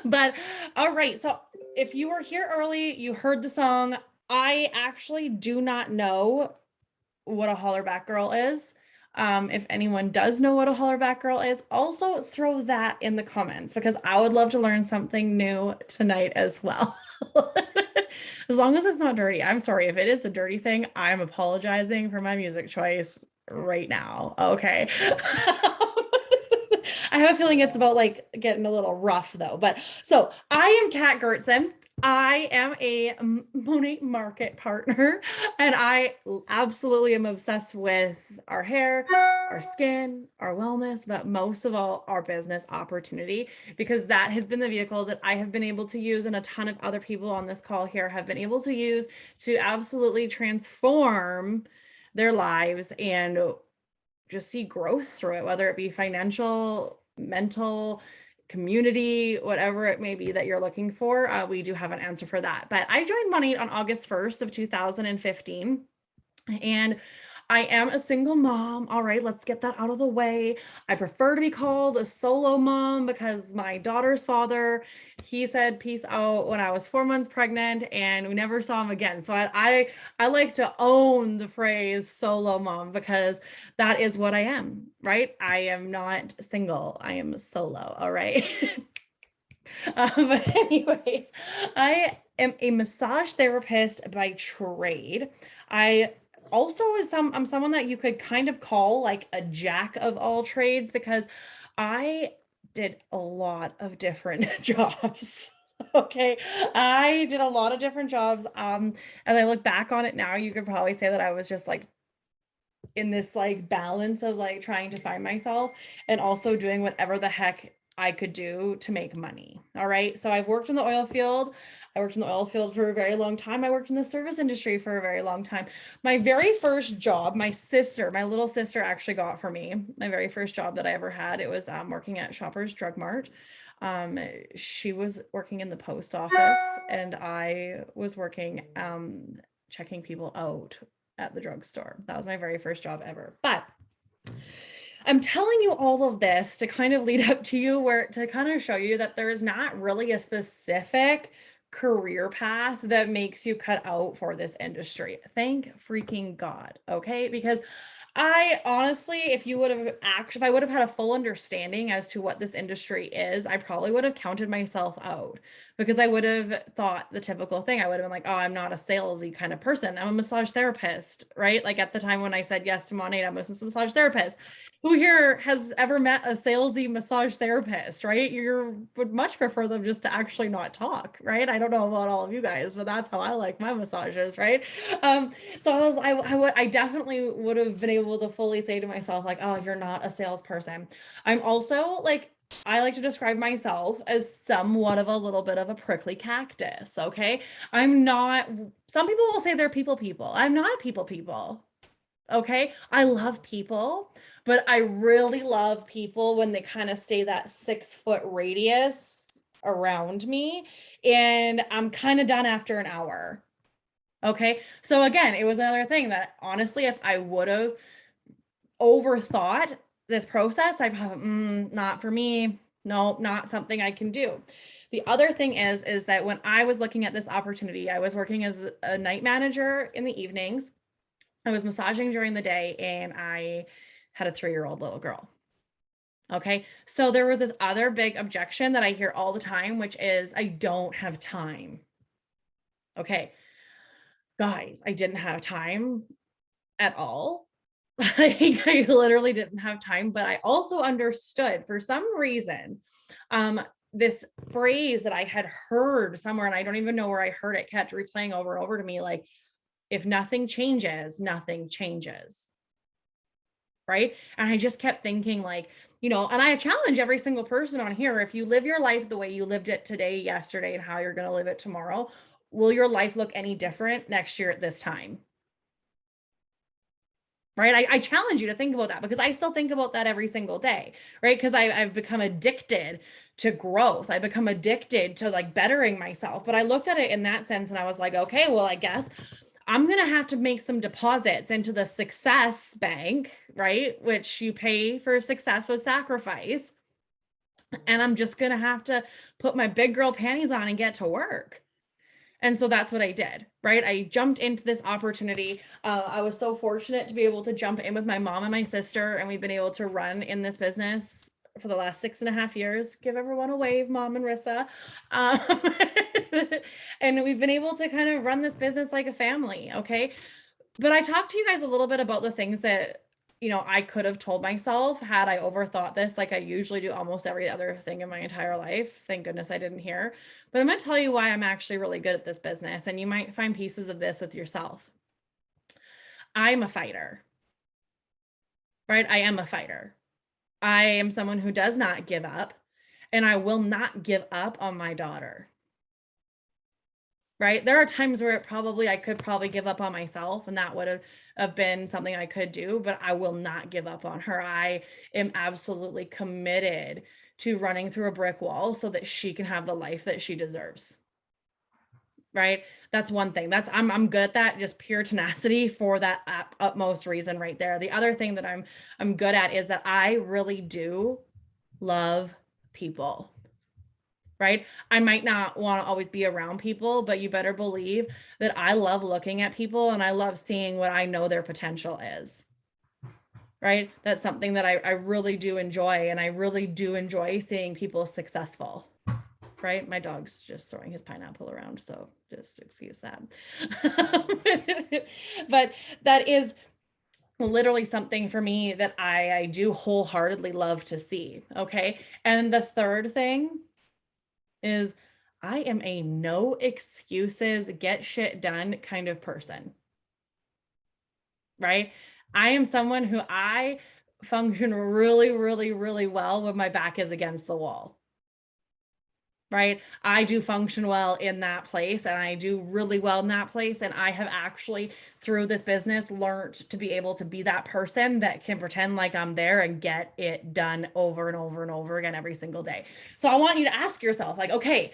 But all right, so if you were here early, you heard the song. I actually do not know what a hollerback girl is. If anyone does know what a hollerback girl is, also throw that in the comments because I would love to learn something new tonight as well. As long as it's not dirty. I'm sorry if it is a dirty thing, I'm apologizing for my music choice right now. Okay. I have a feeling it's about like getting a little rough though. But so I am Kat Geertsen. I am a Monat market partner and I absolutely am obsessed with our hair, our skin, our wellness, but most of all, our business opportunity, because that has been the vehicle that I have been able to use and a ton of other people on this call here have been able to use to absolutely transform their lives and just see growth through it, whether it be financial, mental, community, whatever it may be that you're looking for. We do have an answer for that. But I joined Monat on August 1st of 2015. And I am a single mom. All right, let's get that out of the way. I prefer to be called a solo mom because my daughter's father, he said peace out when I was 4 months pregnant and we never saw him again. So I like to own the phrase solo mom because that is what I am, right? I am not single. I am solo. All right. But anyways, I am a massage therapist by trade. I also I'm someone that you could kind of call like a jack of all trades because I did a lot of different jobs. Okay. I did a lot of different jobs. As I look back on it now, you could probably say that I was just like in this like balance of like trying to find myself and also doing whatever the heck I could do to make money. All right. So I've worked in the oil field. I worked in the oil field for a very long time. I worked in the service industry for a very long time. My very first job, my little sister actually got for me. My very first job that I ever had, it was working at Shoppers Drug Mart. She was working in the post office and I was working checking people out at the drugstore. That was my very first job ever. But I'm telling you all of this to kind of lead up to you where to kind of show you that there is not really a specific career path that makes you cut out for this industry. Thank freaking God. Okay. Because I honestly, if I would have had a full understanding as to what this industry is, I probably would have counted myself out because I would have thought the typical thing. I would have been like, oh, I'm not a salesy kind of person. I'm a massage therapist, right? Like at the time when I said yes to Monat, I'm a massage therapist. Who here has ever met a salesy massage therapist, right? You would much prefer them just to actually not talk, right? I don't know about all of you guys, but that's how I like my massages, right? So I definitely would have been able to fully say to myself, like, oh, you're not a salesperson. I'm also like, I like to describe myself as somewhat of a little bit of a prickly cactus. Okay. I'm not, some people will say they're people. I'm not a people. Okay. I love people, but I really love people when they kind of stay that 6 foot radius around me. And I'm kind of done after an hour. Okay. So again, it was another thing that honestly, if I would have overthought this process, I'd have, not for me. No, not something I can do. The other thing is that when I was looking at this opportunity, I was working as a night manager in the evenings. I was massaging during the day and I had a 3-year-old little girl. Okay. So there was this other big objection that I hear all the time, which is I don't have time. Okay. Guys, I didn't have time at all. I literally didn't have time, but I also understood for some reason, this phrase that I had heard somewhere, and I don't even know where I heard it, kept replaying over and over to me, like, if nothing changes, nothing changes. Right. And I just kept thinking, like, and I challenge every single person on here. If you live your life the way you lived it today, yesterday, and how you're going to live it tomorrow, will your life look any different next year at this time? Right. I challenge you to think about that because I still think about that every single day. Right. Because I've become addicted to growth. I become addicted to like bettering myself. But I looked at it in that sense and I was like, okay, well, I guess I'm going to have to make some deposits into the success bank, right? Which you pay for success with sacrifice. and I'm just going to have to put my big girl panties on and get to work. And so that's what I did, right? I jumped into this opportunity. I was so fortunate to be able to jump in with my mom and my sister, and we've been able to run in this business for the last 6.5 years. Give everyone a wave, Mom and Rissa. Um, and we've been able to kind of run this business like a family, okay? But I talked to you guys a little bit about the things that, I could have told myself had I overthought this, like I usually do almost every other thing in my entire life. Thank goodness I didn't hear. But I'm going to tell you why I'm actually really good at this business, and you might find pieces of this with yourself. I'm a fighter, right? I am a fighter. I am someone who does not give up, and I will not give up on my daughter. Right? There are times where I could probably give up on myself, and that would have been something I could do, but I will not give up on her. I am absolutely committed to running through a brick wall so that she can have the life that she deserves. Right? That's one thing. I'm good at that, just pure tenacity for that utmost reason right there. The other thing that I'm good at is that I really do love people. Right? I might not want to always be around people, but you better believe that I love looking at people and I love seeing what I know their potential is. Right? That's something that I really do enjoy, and I really do enjoy seeing people successful. Right? My dog's just throwing his pineapple around, so just excuse that. But that is literally something for me that I do wholeheartedly love to see. Okay. And the third thing is I am a no excuses, get shit done kind of person. Right? I am someone who I function really, really, really well when my back is against the wall. Right? I do function well in that place, and I do really well in that place. And I have actually, through this business, learned to be able to be that person that can pretend like I'm there and get it done over and over and over again every single day. So I want you to ask yourself, like, okay,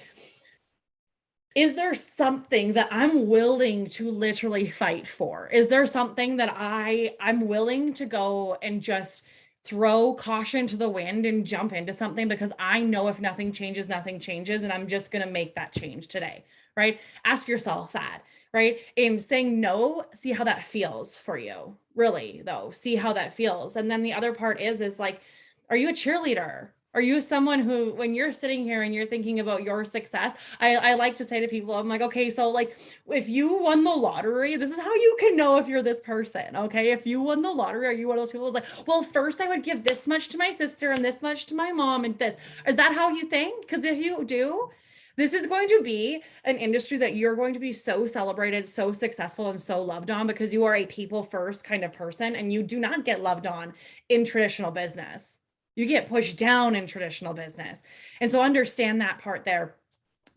is there something that I'm willing to literally fight for? Is there something that I'm willing to go and just throw caution to the wind and jump into something because I know if nothing changes, nothing changes, and I'm just going to make that change today, right? Ask yourself that, right? And saying no, see how that feels for you. Really, though, see how that feels. And then the other part is like, are you a cheerleader? Are you someone who, when you're sitting here and you're thinking about your success, I like to say to people, I'm like, okay, so like if you won the lottery, this is how you can know if you're this person. Okay. If you won the lottery, are you one of those people who's like, well, first I would give this much to my sister and this much to my mom and this. Is that how you think? Because if you do, this is going to be an industry that you're going to be so celebrated, so successful, and so loved on because you are a people first kind of person, and you do not get loved on in traditional business. You get pushed down in traditional business. And so understand that part there.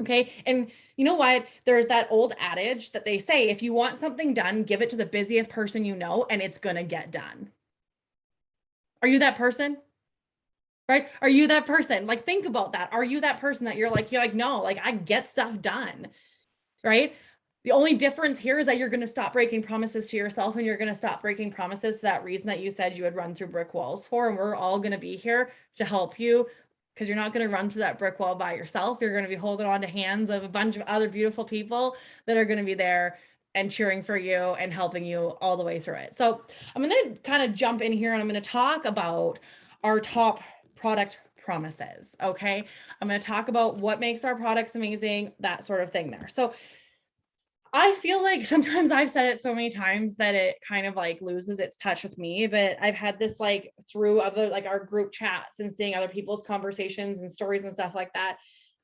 Okay. And you know what? There's that old adage that they say, if you want something done, give it to the busiest person you know, and it's going to get done. Are you that person? Right? Are you that person? Like, think about that. Are you that person that you're like, no, like I get stuff done. Right? The only difference here is that you're going to stop breaking promises to yourself, and you're going to stop breaking promises to that reason that you said you would run through brick walls for. And we're all going to be here to help you, because you're not going to run through that brick wall by yourself. You're going to be holding on to hands of a bunch of other beautiful people that are going to be there and cheering for you and helping you all the way through it. So I'm going to kind of jump in here, and I'm going to talk about our top product promises. Okay. I'm going to talk about what makes our products amazing, that sort of thing there. So I feel like sometimes I've said it so many times that it kind of like loses its touch with me, but I've had this like through other like our group chats and seeing other people's conversations and stories and stuff like that,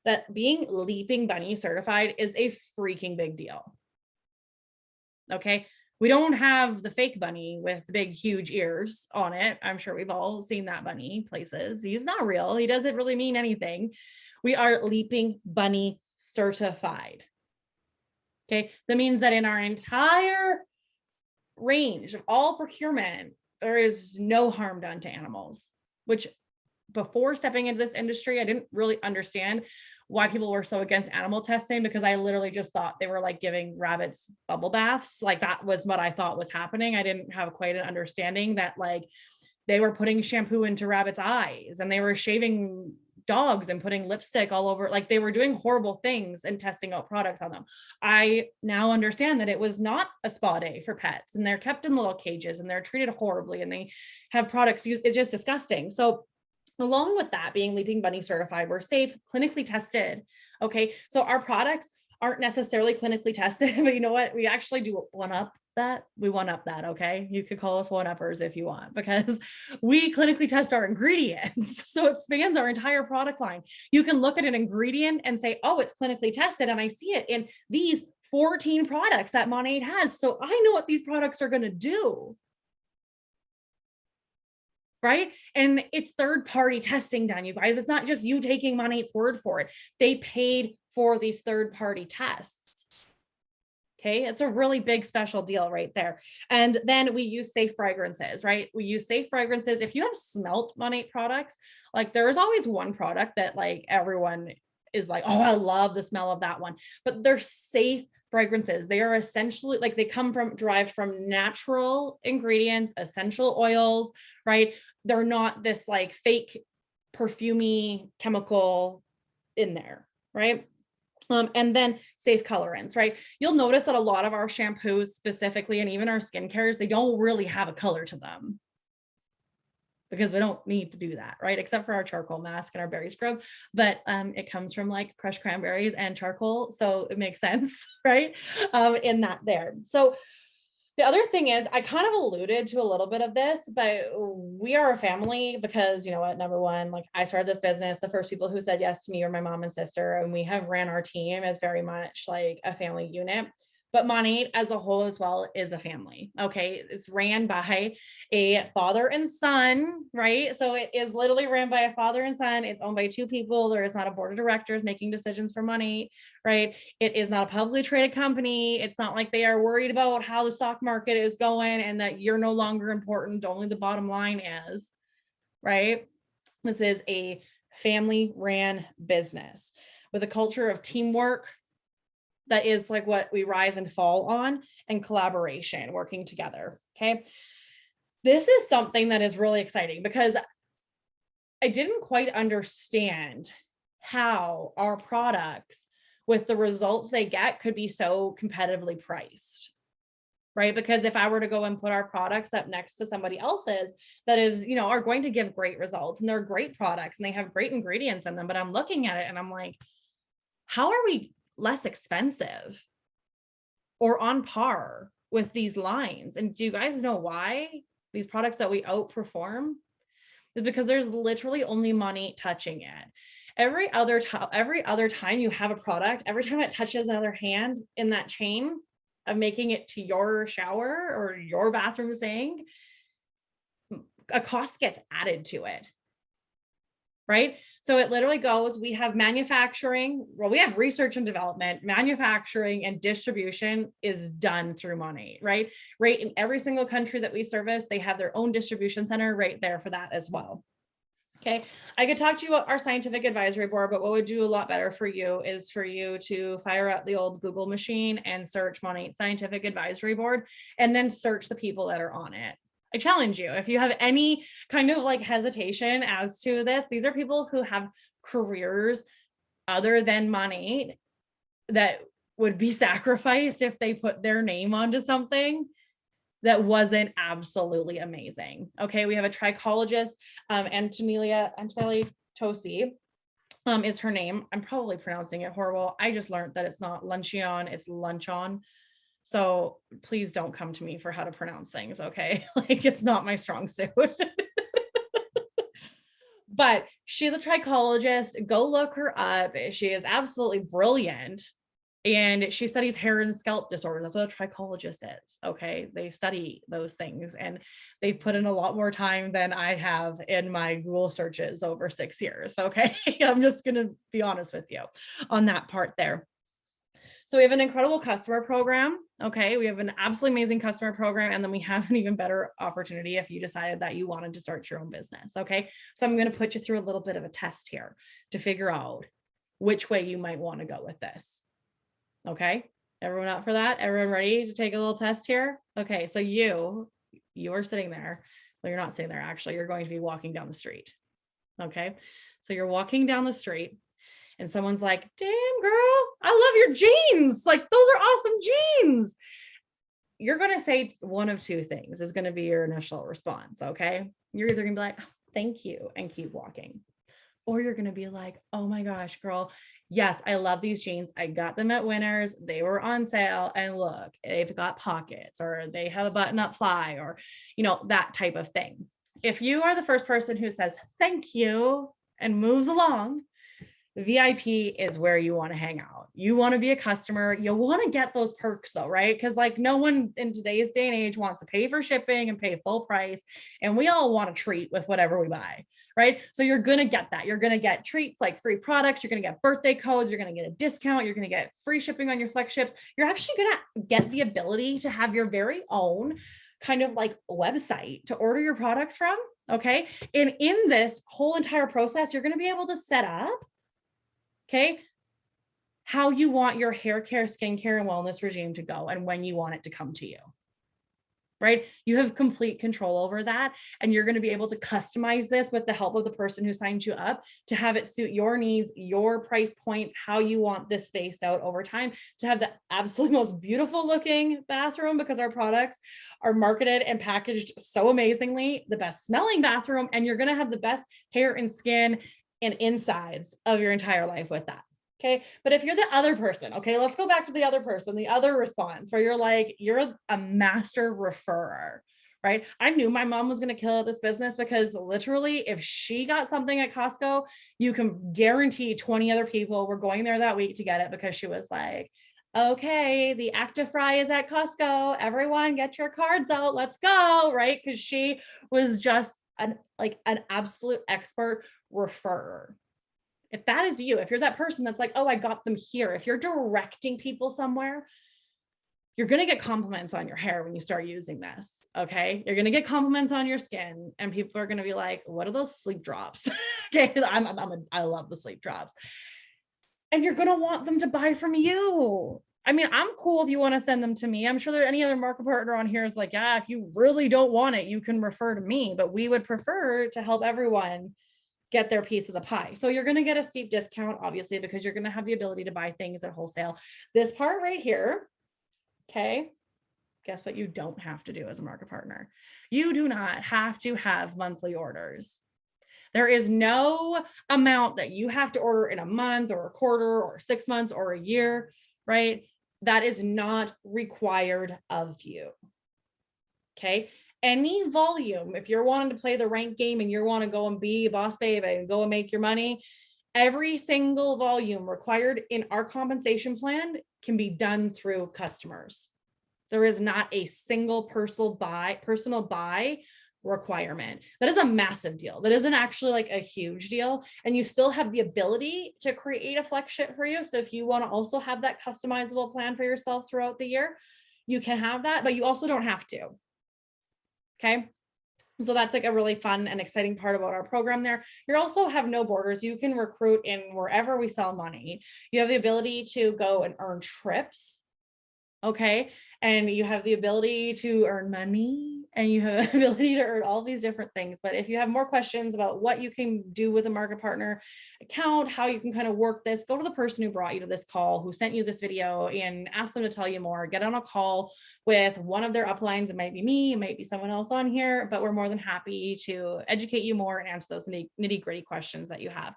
that being Leaping Bunny certified is a freaking big deal. Okay. We don't have the fake bunny with the big, huge ears on it. I'm sure we've all seen that bunny places. He's not real. He doesn't really mean anything. We are Leaping Bunny certified. Okay, that means that in our entire range of all procurement, there is no harm done to animals, which before stepping into this industry, I didn't really understand why people were so against animal testing, because I literally just thought they were like giving rabbits bubble baths. Like that was what I thought was happening. I didn't have quite an understanding that like they were putting shampoo into rabbits' eyes and they were shaving dogs and putting lipstick all over, like they were doing horrible things and testing out products on them. I now understand that it was not a spa day for pets, and they're kept in little cages and they're treated horribly and they have products used. It's just disgusting. So along with that, being Leaping Bunny certified, we're safe, clinically tested. Okay. So our products aren't necessarily clinically tested, but you know what? We actually do one up that. We one up that. Okay. You could call us one uppers if you want, because we clinically test our ingredients. So it spans our entire product line. You can look at an ingredient and say, oh, it's clinically tested. And I see it in these 14 products that Monat has. So I know what these products are going to do. Right? And it's third-party testing done, you guys. It's not just you taking Monat's word for it. They paid for these third-party tests. Okay, it's a really big special deal right there. And then we use safe fragrances, right? We use safe fragrances. If you have smelt Monat products, like there is always one product that like everyone is like, oh, I love the smell of that one, but they're safe fragrances. They are essentially like they come from derived from natural ingredients, essential oils, right? They're not this like fake perfumey chemical in there, right? And then safe colorants, right? You'll notice that a lot of our shampoos specifically, and even our skincares, they don't really have a color to them because we don't need to do that, right? Except for our charcoal mask and our berry scrub, but it comes from like crushed cranberries and charcoal. So it makes sense, right? In that there. So the other thing is, I kind of alluded to a little bit of this, but we are a family because, you know what, number one, like I started this business, the first people who said yes to me were my mom and sister, and we have ran our team as very much like a family unit. But Monat as a whole as well is a family. Okay. It's ran by a father and son, right? So it is literally ran by a father and son. It's owned by two people. There is not a board of directors making decisions for Monat, right? It is not a publicly traded company. It's not like they are worried about how the stock market is going and that you're no longer important. Only the bottom line is, right? This is a family ran business with a culture of teamwork, that is like what we rise and fall on, and collaboration, working together. Okay. This is something that is really exciting because I didn't quite understand how our products with the results they get could be so competitively priced. Right. Because if I were to go and put our products up next to somebody else's that is, you know, are going to give great results and they're great products and they have great ingredients in them, but I'm looking at it and I'm like, how are we less expensive or on par with these lines? And do you guys know why these products that we outperform? Is because there's literally only money touching it. Every other time you have a product, every time it touches another hand in that chain of making it to your shower or your bathroom sink, a cost gets added to it. Right? So it literally goes, we have manufacturing, well, we have research and development, manufacturing and distribution is done through Monat, right? Right. In every single country that we service, they have their own distribution center right there for that as well. Okay. I could talk to you about our scientific advisory board, but what would do a lot better for you is for you to fire up the old Google machine and search Monat scientific advisory board, and then search the people that are on it. I challenge you, if you have any kind of like hesitation as to this, these are people who have careers other than Monat that would be sacrificed if they put their name onto something that wasn't absolutely amazing. Okay, we have a trichologist, Antonella Tosi is her name. I'm probably pronouncing it horrible. I just learned that it's not luncheon, it's luncheon. So please don't come to me for how to pronounce things, okay? Like it's not my strong suit. But she's a trichologist. Go look her up. She is absolutely brilliant. And she studies hair and scalp disorders. That's what a trichologist is. Okay. They study those things and they've put in a lot more time than I have in my Google searches over 6 years. Okay. I'm just going to be honest with you on that part there. So we have an incredible customer program. Okay. We have an absolutely amazing customer program. And then we have an even better opportunity if you decided that you wanted to start your own business. Okay. So I'm going to put you through a little bit of a test here to figure out which way you might want to go with this. Okay. Everyone up for that? Everyone ready to take a little test here? Okay. So you are sitting there. Well, you're not sitting there. Actually, you're going to be walking down the street. Okay. So you're walking down the street and someone's like, damn girl, I love your jeans. Like, those are awesome jeans. You're going to say one of two things is going to be your initial response. Okay. You're either going to be like, thank you, and keep walking. Or you're going to be like, oh my gosh, girl. Yes, I love these jeans. I got them at Winners. They were on sale. And look, they've got pockets, or they have a button up fly, or, that type of thing. If you are the first person who says, thank you, and moves along, VIP is where you want to hang out. You want to be a customer. You want to get those perks though, right? Because like no one in today's day and age wants to pay for shipping and pay full price. And we all want a treat with whatever we buy, right? So you're going to get that. You're going to get treats like free products. You're going to get birthday codes. You're going to get a discount. You're going to get free shipping on your flex ships. You're actually going to get the ability to have your very own kind of like website to order your products from. Okay. And in this whole entire process, you're going to be able to set up, okay, how you want your hair care, skincare, and wellness regime to go and when you want it to come to you, right? You have complete control over that. And you're going to be able to customize this with the help of the person who signed you up to have it suit your needs, your price points, how you want this spaced out over time, to have the absolutely most beautiful looking bathroom, because our products are marketed and packaged so amazingly, the best smelling bathroom, and you're going to have the best hair and skin and insides of your entire life with that. Okay. But if you're the other person, okay, let's go back to the other person, the other response where you're like, you're a master referrer, right? I knew my mom was going to kill this business because literally if she got something at Costco, you can guarantee 20 other people were going there that week to get it, because she was like, okay, the Active Fry is at Costco. Everyone get your cards out. Let's go. Right. Because she was just an absolute expert referrer. If that is you, if you're that person that's like, oh, I got them here, if you're directing people somewhere, you're going to get compliments on your hair when you start using this. Okay. You're going to get compliments on your skin, and people are going to be like, what are those sleep drops? Okay. I love the sleep drops. And you're going to want them to buy from you. I mean, I'm cool if you want to send them to me. I'm sure there any other market partner on here is like, yeah, if you really don't want it, you can refer to me, but we would prefer to help everyone get their piece of the pie. So you're going to get a steep discount, obviously, because you're going to have the ability to buy things at wholesale. This part right here, okay, guess what you don't have to do as a market partner? You do not have to have monthly orders. There is no amount that you have to order in a month or a quarter or 6 months or a year, right? That is not required of you. Okay. Any volume, if you're wanting to play the rank game and you want to go and be a boss babe and go and make your money, every single volume required in our compensation plan can be done through customers. There is not a single personal buy requirement. That is a massive deal. That isn't actually like a huge deal. And you still have the ability to create a flex ship for you. So if you want to also have that customizable plan for yourself throughout the year, you can have that, but you also don't have to. Okay. So that's like a really fun and exciting part about our program there. You also have no borders. You can recruit in wherever we sell money. You have the ability to go and earn trips. Okay. And you have the ability to earn money, and you have the ability to earn all these different things. But if you have more questions about what you can do with a market partner account, how you can kind of work this, go to the person who brought you to this call, who sent you this video, and ask them to tell you more. Get on a call with one of their uplines. It might be me, it might be someone else on here, but we're more than happy to educate you more and answer those nitty-gritty questions that you have.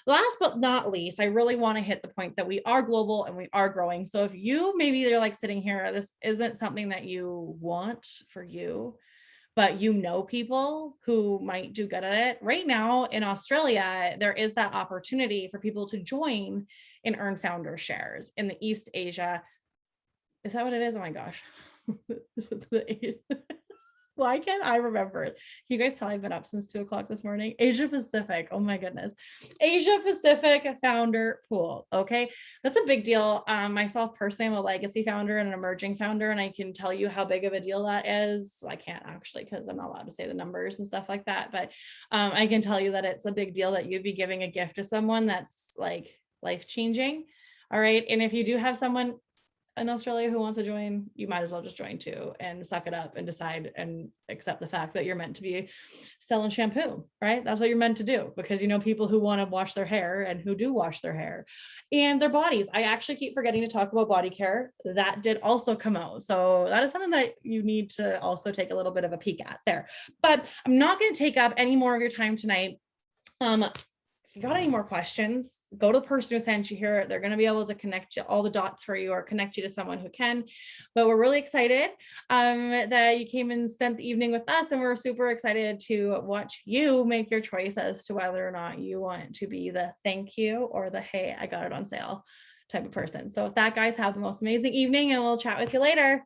Last but not least, I really want to hit the point that we are global and we are growing. So if you maybe you're like sitting here, this isn't something that you want for you, but you know people who might do good at it. Right now in Australia, there is that opportunity for people to join and earn founder shares in the East Asia. Is that what it is? Oh my gosh. Why can't I remember it? Can you guys tell I've been up since 2:00 this morning? Asia Pacific. Oh my goodness. Asia Pacific founder pool. Okay. That's a big deal. Myself personally, I'm a legacy founder and an emerging founder, and I can tell you how big of a deal that is. I can't actually, because I'm not allowed to say the numbers and stuff like that. But I can tell you that it's a big deal that you'd be giving a gift to someone that's like life-changing. All right. And if you do have someone in Australia who wants to join, you might as well just join too and suck it up and decide and accept the fact that you're meant to be selling shampoo, right? That's what you're meant to do, because you know people who want to wash their hair and who do wash their hair and their bodies. I actually keep forgetting to talk about body care. That did also come out. So that is something that you need to also take a little bit of a peek at there. But I'm not going to take up any more of your time tonight. If you got any more questions, go to the person who sent you here. They're going to be able to connect you, all the dots for you, or connect you to someone who can. But we're really excited that you came and spent the evening with us, and we're super excited to watch you make your choice as to whether or not you want to be the thank you or the hey, I got it on sale type of person. So with that, guys, have the most amazing evening, and we'll chat with you later.